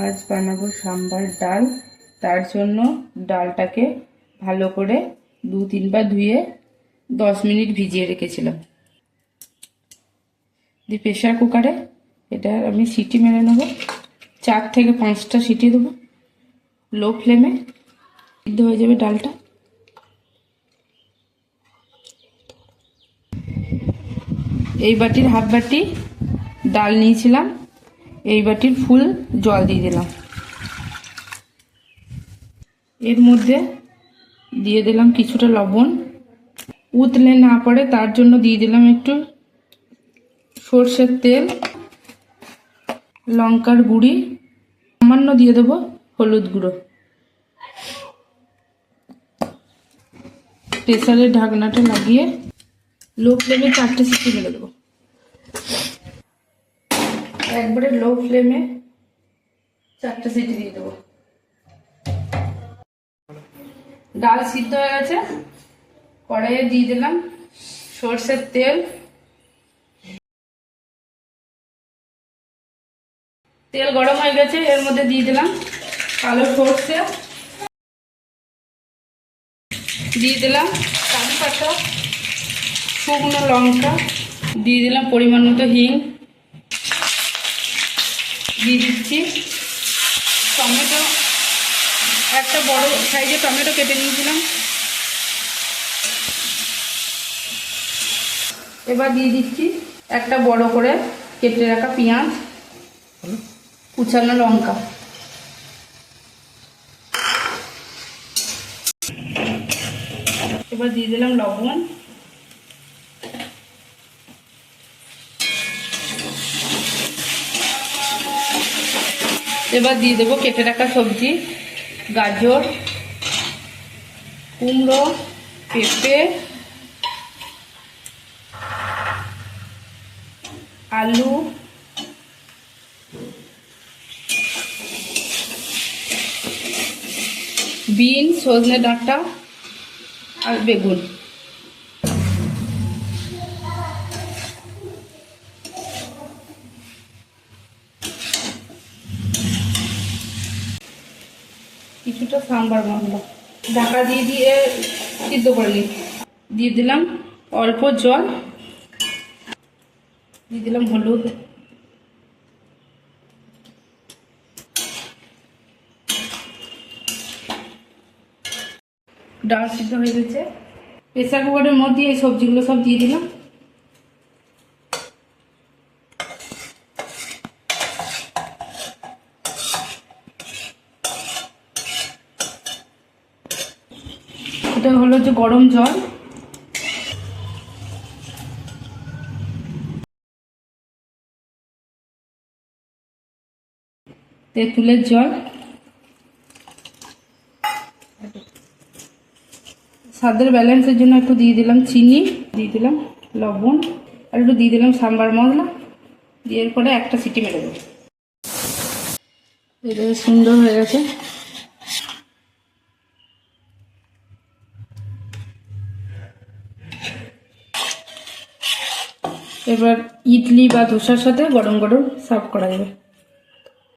আজ বানাবো সাম্বার ডাল। তার জন্য ডালটাকে ভালো করে 2-3 বার ধুয়ে 10 মিনিট ভিজিয়ে রেখেছিলাম। দিয়ে প্রেশার কুকারে এটা আমি সিটি মেরে নেব। 4 থেকে 5টা সিটি দেবো, লো ফ্লেমে। সিদ্ধ হয়ে যাবে ডালটা। এই বাটির হাফ বাটি ডাল নিয়েছিলাম, এই বাটির ফুল জল দিয়ে দিলাম। এর মধ্যে দিয়ে দিলাম কিছুটা লবণ, উতলে না পড়ে তার জন্য দিয়ে দিলাম একটু সর্ষের তেল, লঙ্কার গুঁড়ি, সামান্য দিয়ে দেবো হলুদ গুঁড়ো। প্রেসারের ঢাকনাটা লাগিয়ে লো ফ্লেমে 4টে সিটি মেরে দেবো। একবারে লো ফ্লেমে 4টে সিটি দিয়ে দেবো। ডাল সিদ্ধ হয়ে গেছে। কড়াইয়ে দিয়ে দিলাম সর্ষের তেল। তেল গরম হয়ে গেছে, এর মধ্যে দিয়ে দিলাম কালো সর্ষে, দিয়ে দিলাম তেজপাতা, শুকনো লঙ্কা, দিয়ে দিলাম পরিমাণ মতো হিং, দিয়ে দিচ্ছি টমেটো, একটা বড় সাইজের টমেটো কেটে নিয়েছিলাম। এবার দিয়ে দিচ্ছি একটা বড় করে কেটে রাখা পেঁয়াজ, কুচানো লঙ্কা। এবার দিয়ে দিলাম লবণ, এবার দিয়ে দেবো কেটে রাখা সবজি, গাজর, কুমড়ো, পেঁপে, আলু, বিন, সজনে ডাঁটা আর বেগুন। কিছুটা সাম্বার মশলা ঢাকা দিয়ে সিদ্ধ করে নিই। দিয়ে দিলাম অল্প জল, দিয়ে দিলাম হলুদ, ডাল সিদ্ধ হয়ে গেছে। প্রেসার কুকারের মধ্যে এই সবজিগুলো সব দিয়ে দিলাম। এটা হলো যে গরম জল, তেঁতুলের জল, স্বাদের ব্যালেন্সের জন্য একটু দিয়ে দিলাম চিনি, দিয়ে দিলাম লবণ, আর একটু দিয়ে দিলাম সাম্বার মশলা। দিয়ে পরে একটা সিটি মেরে দেবো। এটা সুন্দর হয়ে গেছে। এবার ইডলি বা ধোসার সাথে গরম গরম সার্ভ করা যাবে।